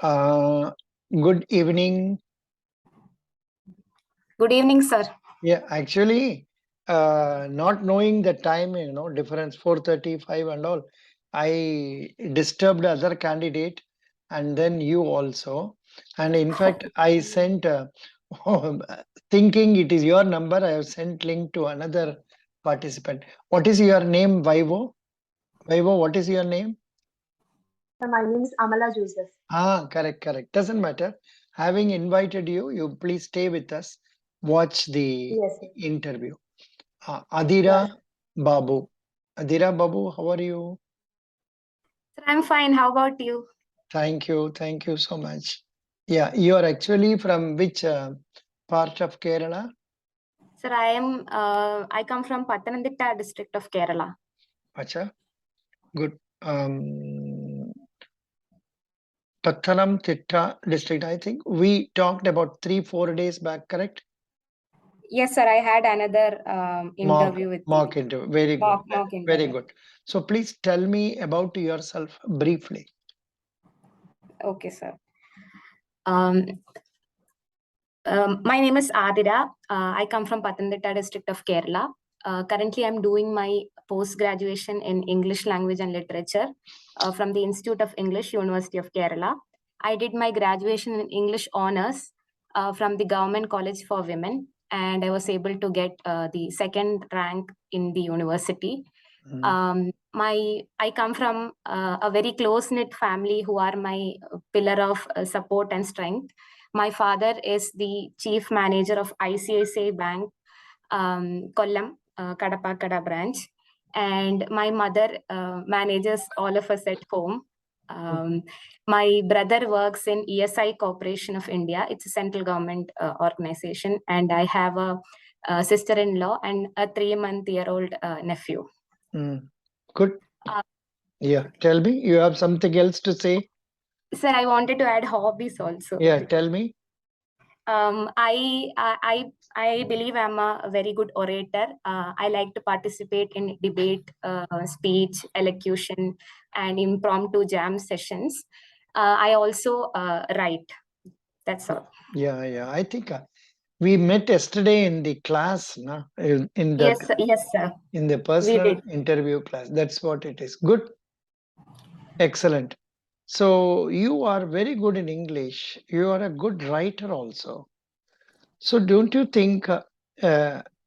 Good evening. Good evening, sir. Yeah, actually, not knowing the time, difference 4:35 and all, I disturbed other candidate and then you also. And in fact, I sent, thinking it is your number, I have sent link to another participant. What is your name, Vaivo? Vaivo, what is your name? My name is Amala Joseph. Correct. Doesn't matter. Having invited you, you please stay with us. Watch the interview. Adira Babu. Adira Babu, how are you? Sir, I'm fine. How about you? Thank you so much. Yeah, you are actually from which part of Kerala? Sir, I come from Pathanamthitta district of Kerala. Acha, good. Pathanamthitta district, I think we talked about 3-4 days back, correct? Yes, sir. I had another interview with mock interview. Very good. Mock interview. Very good. So please tell me about yourself briefly. Okay, sir. My name is Adira. I come from Pathanamthitta district of Kerala. Currently, I'm doing my post-graduation in English language and literature from the Institute of English, University of Kerala. I did my graduation in English honors from the Government College for Women, and I was able to get the second rank in the university. I come from a very close-knit family who are my pillar of support and strength. My father is the chief manager of ICICI Bank, Kollam, Kadapakada branch. And my mother manages all of us at home. My brother works in ESI Corporation of India. It's a central government organization. And I have a sister-in-law and a 3-month-old nephew. Good. Yeah, tell me, you have something else to say? Sir, I wanted to add hobbies also. Yeah, tell me. I believe I'm a very good orator. I like to participate in debate, speech, elocution, and impromptu jam sessions. I also write. That's all. Yeah. I think we met yesterday in the class, no? Yes, sir. In the personal interview class. That's what it is. Good. Excellent. So you are very good in English. You are a good writer also. So don't you think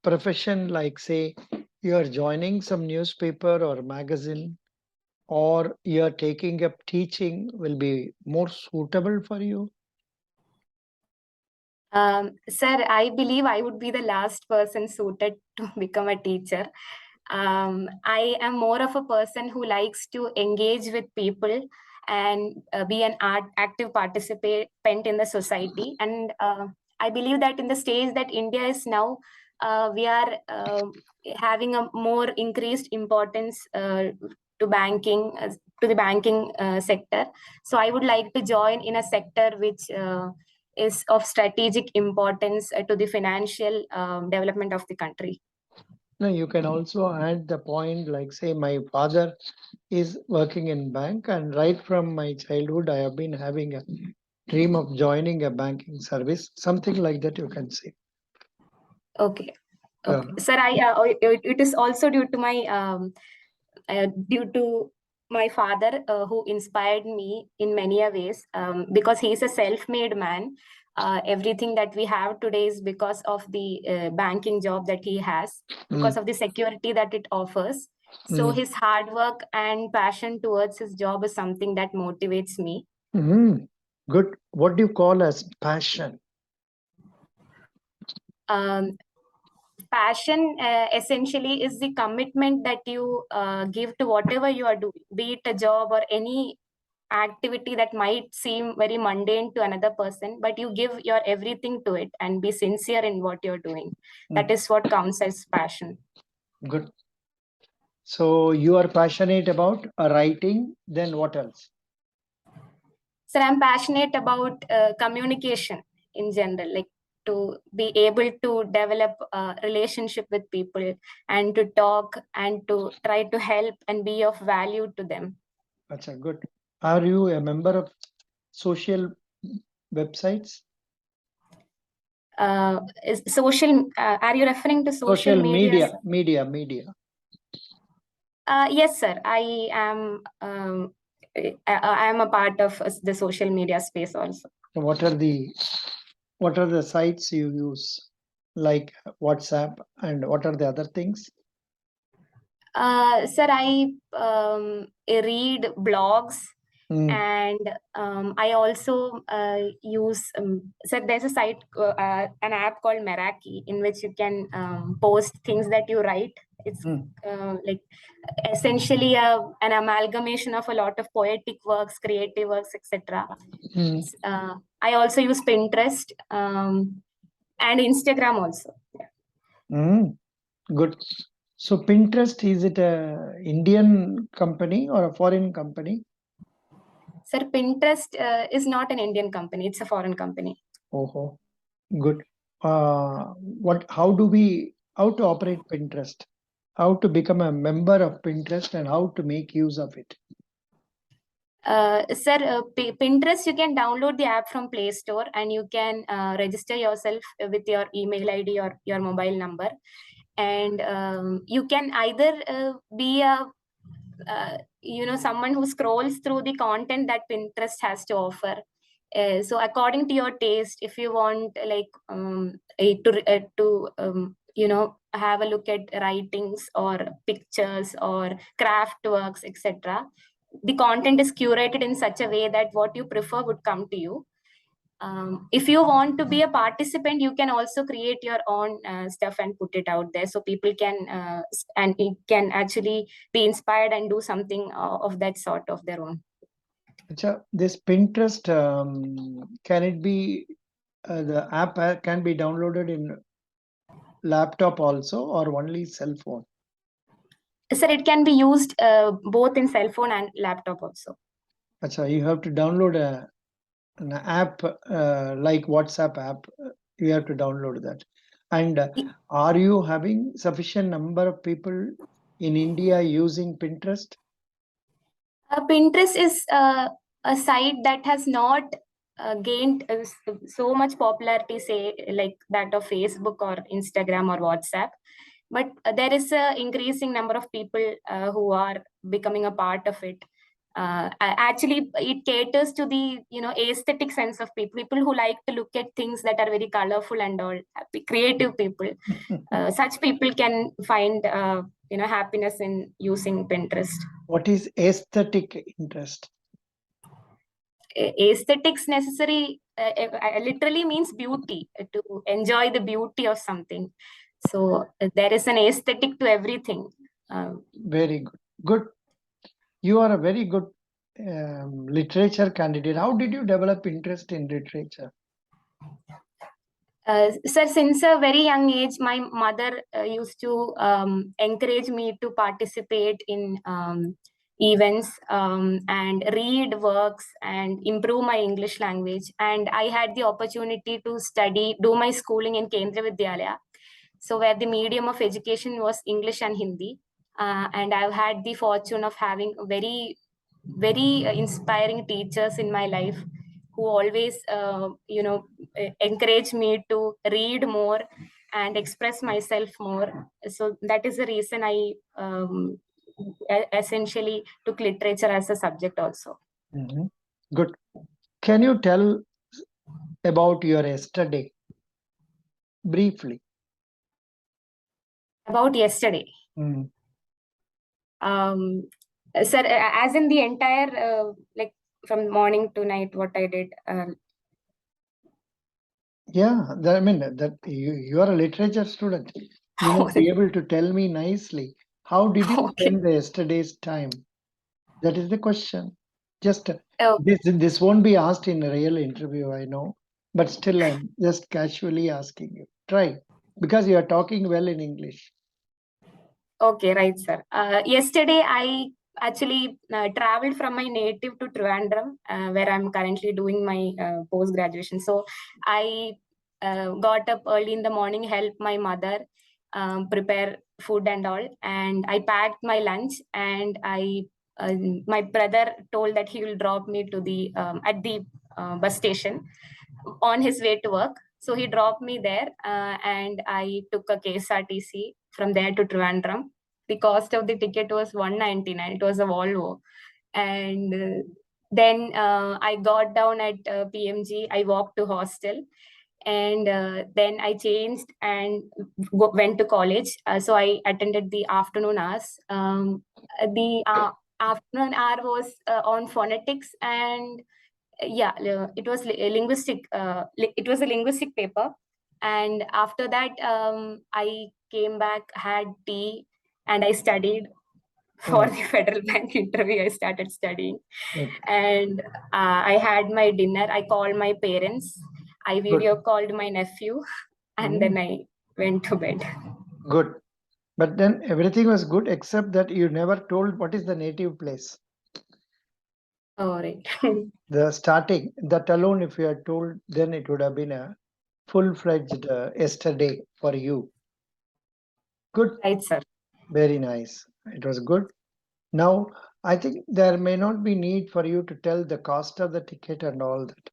profession like, say, you are joining some newspaper or magazine, or you are taking up teaching will be more suitable for you? Sir, I believe I would be the last person suited to become a teacher. I am more of a person who likes to engage with people and be an active participant in the society. And I believe that in the stage that India is now, we are having a more increased importance to banking, to the banking sector. So I would like to join in a sector which is of strategic importance to the financial development of the country. No, you can also add the point like, say, my father is working in bank, and right from my childhood I have been having a dream of joining a banking service, something like that you can say. Okay. Sir, it is also due to my father who inspired me in many ways, because he is a self-made man. Everything that we have today is because of the banking job that he has, because of the security that it offers. So his hard work and passion towards his job is something that motivates me. Good. What do you call as passion? Passion essentially is the commitment that you give to whatever you are doing, be it a job or any activity that might seem very mundane to another person, but you give your everything to it and be sincere in what you're doing. That is what counts as passion. Good. So you are passionate about writing, then what else? Sir, I'm passionate about communication in general, like to be able to develop a relationship with people and to talk and to try to help and be of value to them. That's good. Are you a member of social websites? Social, are you referring to social media? Media. Yes, sir. I am a part of the social media space also. So what are the sites you use, like WhatsApp, and what are the other things? Sir, I read blogs. And I also use, so there's a site, an app called Meraki, in which you can post things that you write. It's like essentially an amalgamation of a lot of poetic works, creative works, etc. I also use Pinterest and Instagram also. Good. So Pinterest, is it a Indian company or a foreign company? Sir, Pinterest is not an Indian company; it's a foreign company. Oh, good. How to operate Pinterest? How to become a member of Pinterest and how to make use of it? Sir, Pinterest, you can download the app from Play Store and you can register yourself with your email ID or your mobile number. And you can either be a someone who scrolls through the content that Pinterest has to offer. So according to your taste, if you want have a look at writings or pictures or craft works, etc., the content is curated in such a way that what you prefer would come to you. If you want to be a participant, you can also create your own stuff and put it out there, so people can and it can actually be inspired and do something of that sort of their own. This Pinterest, can it be the app can be downloaded in laptop also or only cell phone? Sir, it can be used both in cell phone and laptop also. You have to download an app like WhatsApp app. You have to download that. And are you having sufficient number of people in India using Pinterest? Pinterest is a site that has not gained so much popularity, say like that of Facebook or Instagram or WhatsApp. But there is an increasing number of people who are becoming a part of it. Actually, it caters to the aesthetic sense of people who like to look at things that are very colorful and all. Creative people. Such people can find happiness in using Pinterest. What is aesthetic interest? Aesthetics literally means beauty, to enjoy the beauty of something. So there is an aesthetic to everything. Very good. You are a very good literature candidate. How did you develop interest in literature? Sir, since a very young age, my mother used to encourage me to participate in events and read works and improve my English language. And I had the opportunity to do my schooling in Kendriya Vidyalaya. So where the medium of education was English and Hindi. And I've had the fortune of having very, very inspiring teachers in my life who always, encourage me to read more and express myself more. So that is the reason I essentially took literature as a subject also. Good. Can you tell about your yesterday briefly? About yesterday? Sir, as in the entire, like from morning to night, what I did. Yeah, I mean that you are a literature student. You must be able to tell me nicely. How did you spend the yesterday's time? That is the question. Just this won't be asked in a real interview, I know, but still I'm just casually asking you. Try, because you are talking well in English. Okay, right, sir. Yesterday I actually traveled from my native to Trivandrum, where I'm currently doing my post-graduation. So I got up early in the morning, helped my mother prepare food and all, and I packed my lunch, and my brother told that he will drop me to the at the bus station on his way to work. So he dropped me there, and I took a KSRTC from there to Trivandrum. The cost of the ticket was 199. It was a Volvo. And then I got down at PMG. I walked to hostel. And then I changed and went to college. So I attended the afternoon hours. The afternoon hour was on phonetics, and it was linguistic. It was a linguistic paper. And after that, I came back, had tea, and I studied for the Federal Bank interview. I started studying, and I had my dinner. I called my parents. I video called my nephew, and then I went to bed. Good. But then everything was good except that you never told what is the native place. All right. The starting, that alone, if you had told, then it would have been a full-fledged yesterday for you. Good. Right, sir. Very nice. It was good. Now, I think there may not be need for you to tell the cost of the ticket and all that.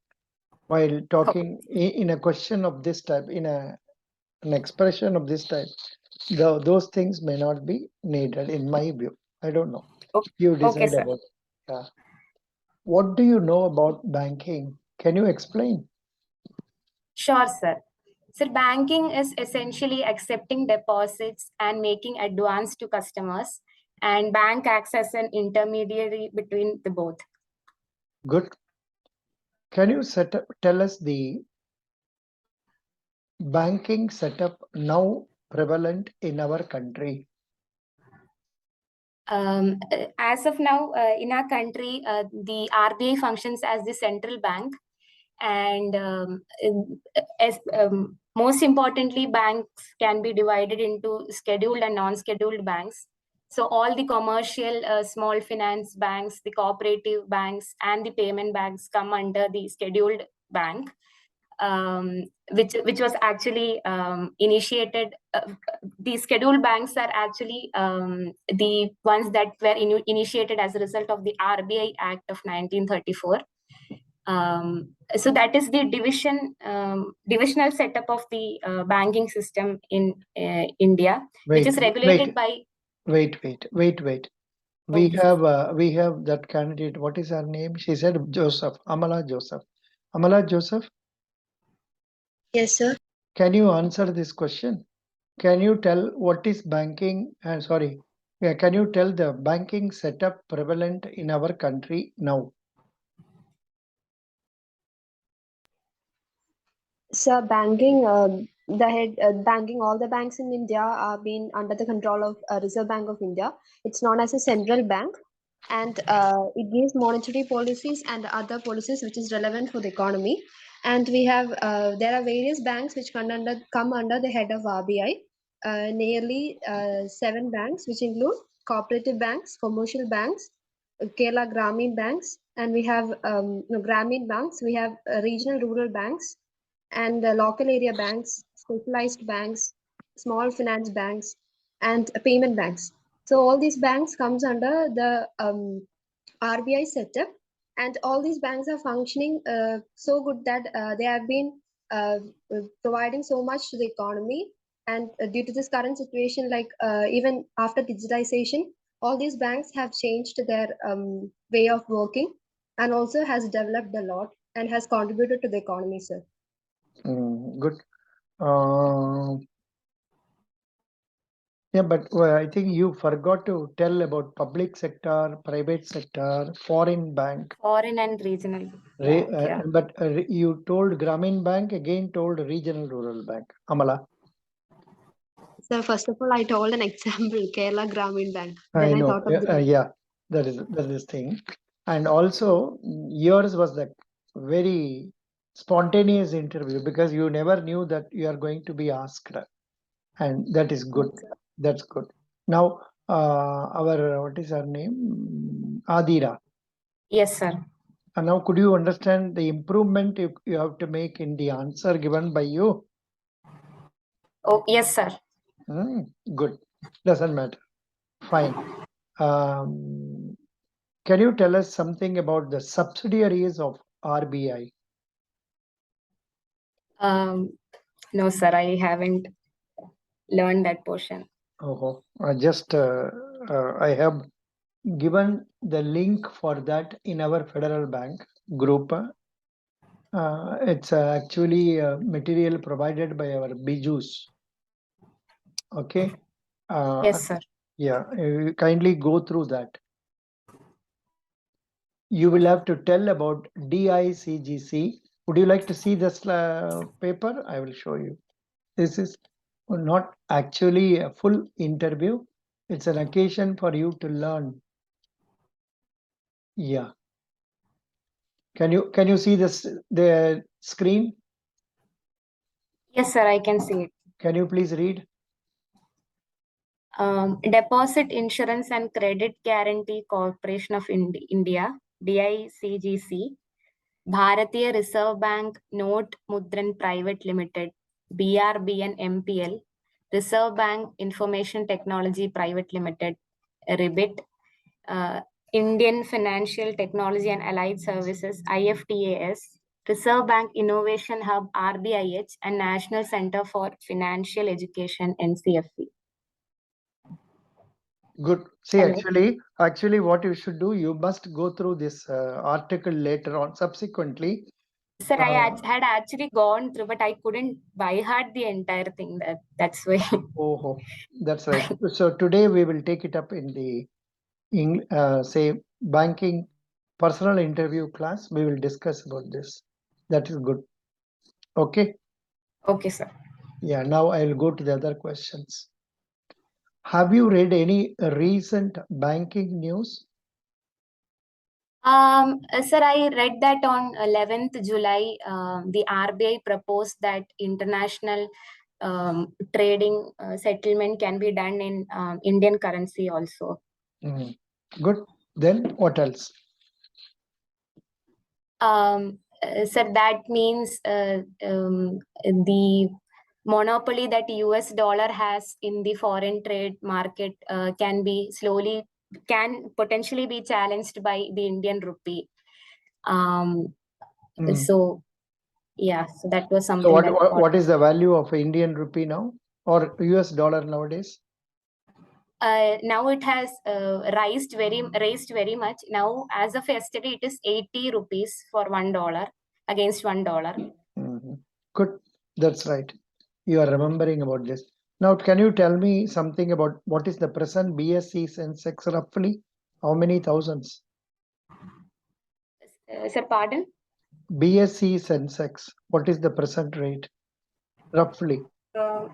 While talking in a question of this type, in an expression of this type, those things may not be needed in my view. I don't know. You decide about it. Yeah. What do you know about banking? Can you explain? Sure, sir. So banking is essentially accepting deposits and making advance to customers, and bank acts as an intermediary between the both. Good. Can you tell us the banking setup now prevalent in our country? As of now, in our country, the RBI functions as the central bank, and most importantly, banks can be divided into scheduled and non-scheduled banks. So all the commercial small finance banks, the cooperative banks, and the payment banks come under the scheduled bank, which was actually initiated. The scheduled banks are actually the ones that were initiated as a result of the RBI Act of 1934. So that is the divisional setup of the banking system in India, which is regulated by. Wait. We have that candidate. What is her name? She said Joseph. Amala Joseph. Amala Joseph. Yes, sir. Can you answer this question? Can you tell what is banking? Can you tell the banking setup prevalent in our country now? So banking, banking, all the banks in India are being under the control of Reserve Bank of India. It's known as a central bank, and it gives monetary policies and other policies which is relevant for the economy. And we have there are various banks which come under the head of RBI. Nearly 7 banks, which include cooperative banks, commercial banks, Kerala Grameen banks, and we have Grameen banks. We have regional rural banks, and the local area banks, specialized banks, small finance banks, and payment banks. So all these banks comes under the RBI setup, and all these banks are functioning so good that they have been providing so much to the economy. And due to this current situation, like even after digitization, all these banks have changed their way of working, and also has developed a lot and has contributed to the economy, sir. Good. Yeah, but I think you forgot to tell about public sector, private sector, foreign bank. Foreign and regional. But you told Grameen Bank, again told Regional Rural Bank. Amala. So first of all, I told an example, Kerala Grameen Bank. Then I thought of that is this thing. And also yours was the very spontaneous interview because you never knew that you are going to be asked, and that is good. That's good. Now our what is her name? Adira. Yes, sir. And now could you understand the improvement you have to make in the answer given by you? Oh, yes, sir. Good. Doesn't matter. Fine. Can you tell us something about the subsidiaries of RBI? No, sir, I haven't learned that portion. Oh, I have given the link for that in our Federal Bank group. It's actually material provided by our Bijus. Okay. Yes, sir. Yeah, kindly go through that. You will have to tell about DICGC. Would you like to see this paper? I will show you. This is not actually a full interview. It's an occasion for you to learn. Yeah. Can you see the screen? Yes, sir, I can see it. Can you please read? Deposit Insurance and Credit Guarantee Corporation of India, DICGC, Bharatiya Reserve Bank Note Mudran Private Limited, BRBN MPL, Reserve Bank Information Technology Private Limited, RIBIT, Indian Financial Technology and Allied Services, IFTAS, Reserve Bank Innovation Hub, RBIH, and National Center for Financial Education, NCFE. Good. See, Hello. actually, what you should do, you must go through this article later on, subsequently. Sir, I had actually gone through, but I couldn't by heart the entire thing. That's why. Oh, that's right. So today we will take it up in the say banking personal interview class. We will discuss about this. That is good. Okay. Okay, sir. Yeah. Now I will go to the other questions. Have you read any recent banking news? Sir, I read that on 11th July, the RBI proposed that international trading settlement can be done in Indian currency also. Good. Then what else? Sir, that means the monopoly that US dollar has in the foreign trade market can potentially be challenged by the Indian rupee. So yeah, so that was something. So what is the value of Indian rupee now or US dollar nowadays? Now it has raised very much. Now, as of yesterday, it is 80 rupees for $1 against $1. Good. That's right. You are remembering about this. Now, can you tell me something about what is the present BSE Sensex roughly? How many thousands? Sir, pardon? BSE Sensex, what is the present rate? Roughly. Sir,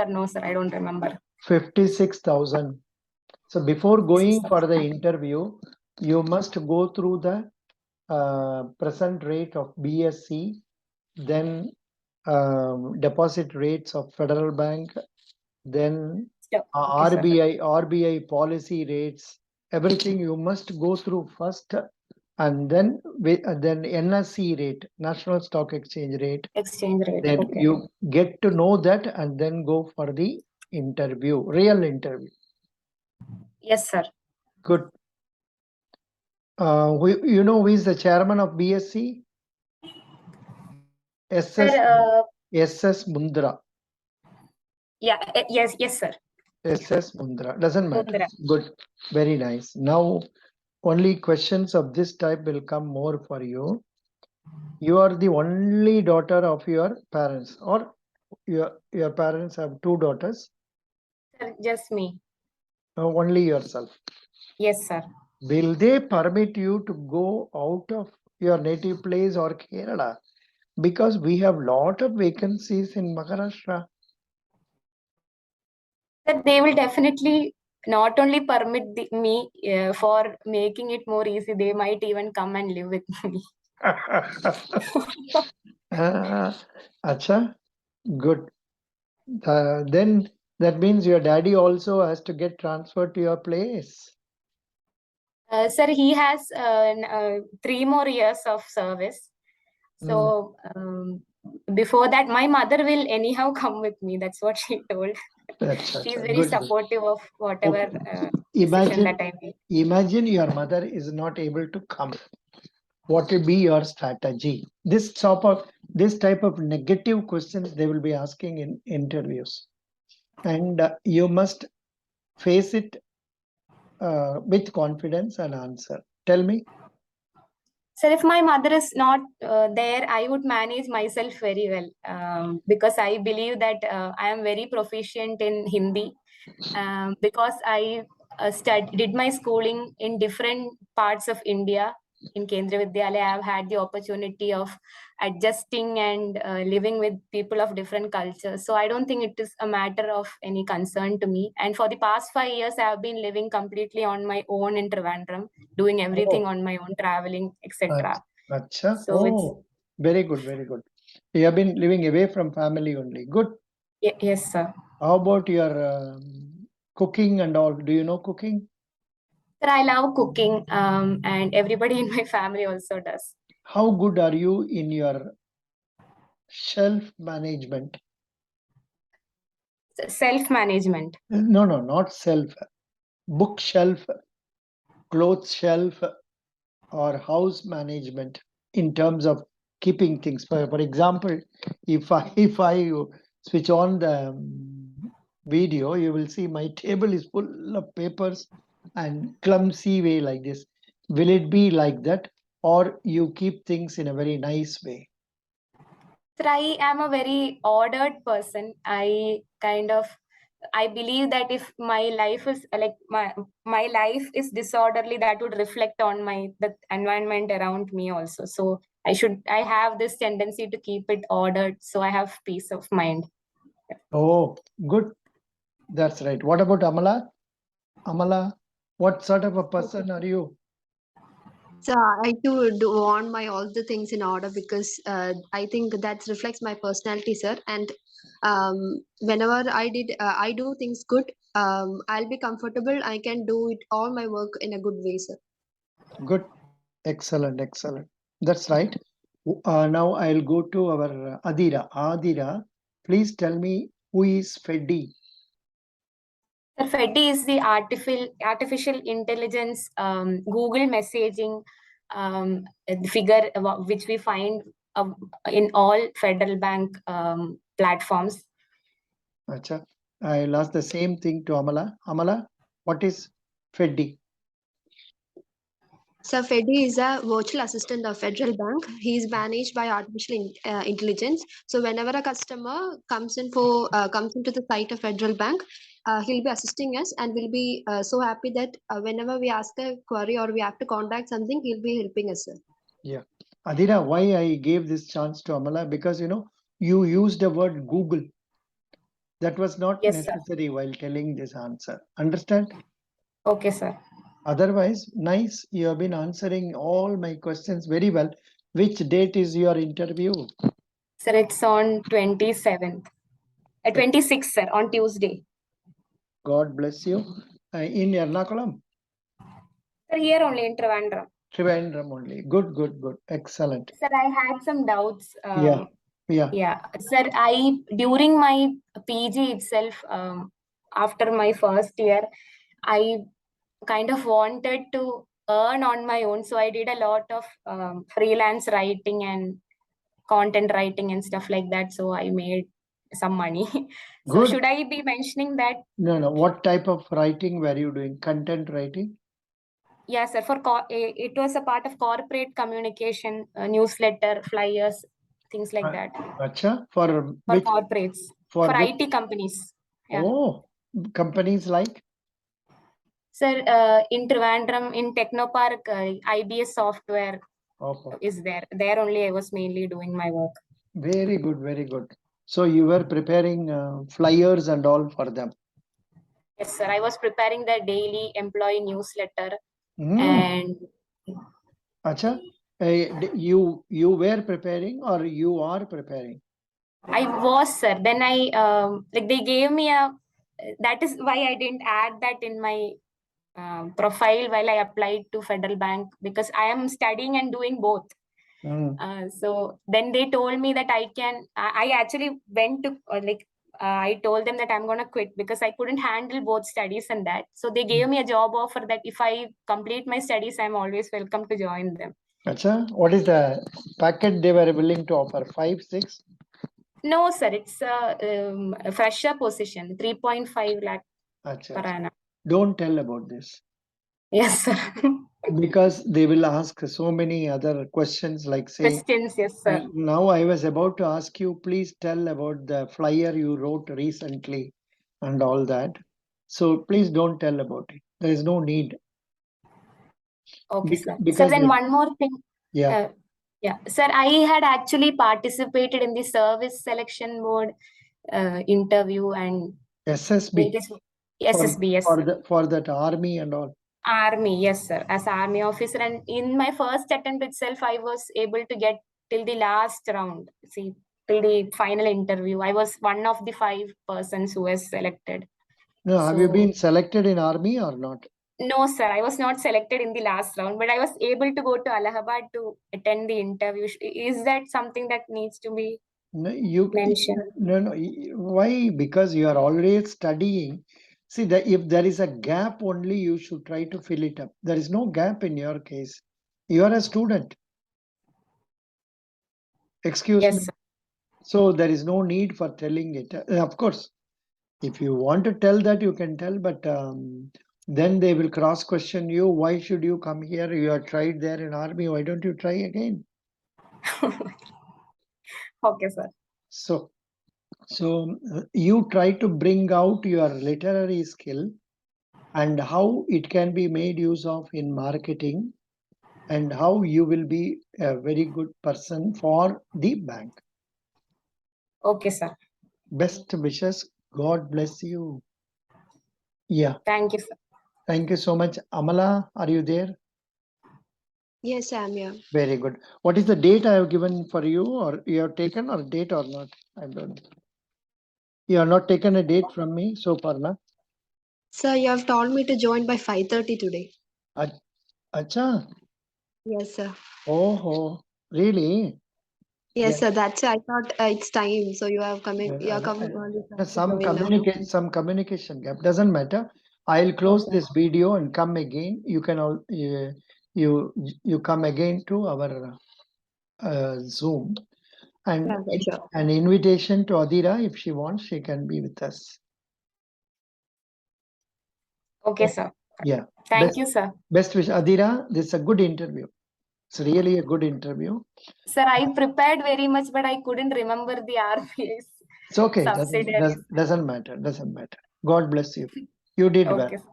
no, sir, I don't remember. 56,000. So before going for the interview, you must go through the present rate of BSE, then deposit rates of Federal Bank, then RBI policy rates, everything you must go through first, and then NSE rate, National Stock Exchange rate. Then okay. you get to know that and then go for the interview, real interview. Yes, sir. Good. You know who is the chairman of BSE? SS Mundra. Yeah, yes, sir. SS Mundra. Doesn't matter. Mundra. Good. Very nice. Now, only questions of this type will come more for you. You are the only daughter of your parents, or your parents have two daughters? Sir, just me. Only yourself. Yes, sir. Will they permit you to go out of your native place or Kerala? Because we have lot of vacancies in Maharashtra. Sir, they will definitely not only permit me for making it more easy, they might even come and live with me. Acha, good. Then that means your daddy also has to get transferred to your place. Sir, he has 3 more years of service. So before that, my mother will anyhow come with me. That's what she told. She's very supportive of whatever decision that I make. Imagine your mother is not able to come. What will be your strategy? This type of negative questions they will be asking in interviews, and you must face it with confidence and answer. Tell me. So if my mother is not there, I would manage myself very well, because I believe that I am very proficient in Hindi, because I did my schooling in different parts of India. In Kendriya Vidyalaya, I have had the opportunity of adjusting and living with people of different cultures. So I don't think it is a matter of any concern to me. And for the past 5 years, I have been living completely on my own in Trivandrum, doing everything on my own, traveling, etc. Acha. So it's Very good, very good. You have been living away from family only. Good. yes, sir. How about your cooking and all? Do you know cooking? Sir, I love cooking, and everybody in my family also does. How good are you in your shelf management? Self-management. No, not self. Bookshelf, clothes shelf, or house management in terms of keeping things. For example, if I switch on the video, you will see my table is full of papers and clumsy way like this. Will it be like that, or you keep things in a very nice way? Sir, I am a very ordered person. I believe that if my life is like my life is disorderly, that would reflect on the environment around me also. So I have this tendency to keep it ordered, so I have peace of mind. Oh, good. That's right. What about Amala? Amala, what sort of a person are you? So I too do want my all the things in order because I think that reflects my personality, sir. And whenever I do things good, I'll be comfortable. I can do it all my work in a good way, sir. Good. Excellent, excellent. That's right. Now I'll go to our Adira. Adira, please tell me who is FEDI? The FEDI is the artificial intelligence Google messaging figure which we find in all federal bank platforms. Acha. I'll ask the same thing to Amala. Amala, what is FEDI? So FEDI is a virtual assistant of Federal Bank. He is managed by artificial intelligence. So whenever a customer comes into the site of Federal Bank, he'll be assisting us, and we'll be so happy that whenever we ask a query or we have to contact something, he'll be helping us, sir. Yeah. Adira, why I gave this chance to Amala? Because you used the word Google. That was not necessary while telling this answer. Understand? Okay, sir. Otherwise, nice. You have been answering all my questions very well. Which date is your interview? Sir, it's on 27th. 26th, sir, on Tuesday. God bless you. In Ernakulam? Sir, here only in Trivandrum. Trivandrum only. Good, good, good. Excellent. Sir, I had some doubts. Yeah. Sir, during my PG itself, after my first year, I kind of wanted to earn on my own. So I did a lot of freelance writing and content writing and stuff like that. So I made some money. So Good. should I be mentioning that? No. What type of writing were you doing? Content writing? Yes, sir. It was a part of corporate communication, newsletter, flyers, things like that. Acha, for corporates, for IT companies. Yeah. Oh, companies like? Sir, in Trivandrum, in Technopark, IBS software is there. There only I was mainly doing my work. Very good, very good. So you were preparing flyers and all for them? Yes, sir. I was preparing the daily employee newsletter. And Acha, you were preparing or you are preparing? I was, sir. Then they gave me that is why I didn't add that in my profile while I applied to Federal Bank, because I am studying and doing both. So then they told me that I actually went to I told them that I'm going to quit because I couldn't handle both studies and that. So they gave me a job offer that if I complete my studies, I'm always welcome to join them. Acha, what is the packet they were willing to offer? 5, 6? No, sir, it's a fresher position, 3.5 lakh Acha, per acha. annum. Don't tell about this. Yes, sir. Because they will ask so many other questions like say, Questions, yes, sir. now I was about to ask you, please tell about the flyer you wrote recently and all that. So please don't tell about it. There is no need. Okay, sir. Because Then one more thing. yeah, Yeah, sir, I had actually participated in the service selection board interview and SSB SSB, yes, sir. for that army and all. Army, yes, sir, as army officer. And in my first attempt itself, I was able to get till the last round. See, till the final interview. I was one of the 5 persons who was selected. No, have you So, been selected in army or not? no, sir, I was not selected in the last round, but I was able to go to Allahabad to attend the interview. Is that something that needs to be No, mentioned? no. Why? Because you are always studying. See that if there is a gap only, you should try to fill it up. There is no gap in your case. You are a student. Excuse Yes, me. sir. So there is no need for telling it. Of course, if you want to tell that, you can tell, but then they will cross question you. Why should you come here? You are tried there in army. Why don't you try again? Okay, sir. So you try to bring out your literary skill and how it can be made use of in marketing and how you will be a very good person for the bank. Okay, sir. Best wishes. God bless you. Yeah. Thank you, sir. Thank you so much. Amala, are you there? Yes, I'm here. Very good. What is the date I have given for you, or you have taken or date or not? I don't know. You have not taken a date from me so far, na? Sir, you have told me to join by 5:30 today. Acha. Yes, sir. Oh, really? Yes, Yeah. sir. That's why I thought it's time. So you have coming. You are coming early to join now. Some communication gap doesn't matter. I'll close this video and come again. You can all you come again to our Zoom and Yeah, sure. an invitation to Adira if she wants. She can be with us. Okay, sir. Yeah. Thank you, sir. Best wish, Adira. This is a good interview. It's really a good interview. Sir, I prepared very much, but I couldn't remember the RBI's It's okay. subsidiaries. Doesn't matter. Doesn't matter. God bless you. You did well. Okay, sir.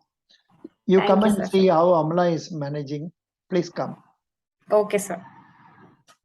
You Thank come you, and sir. see how Amla is managing. Please come. Okay, sir.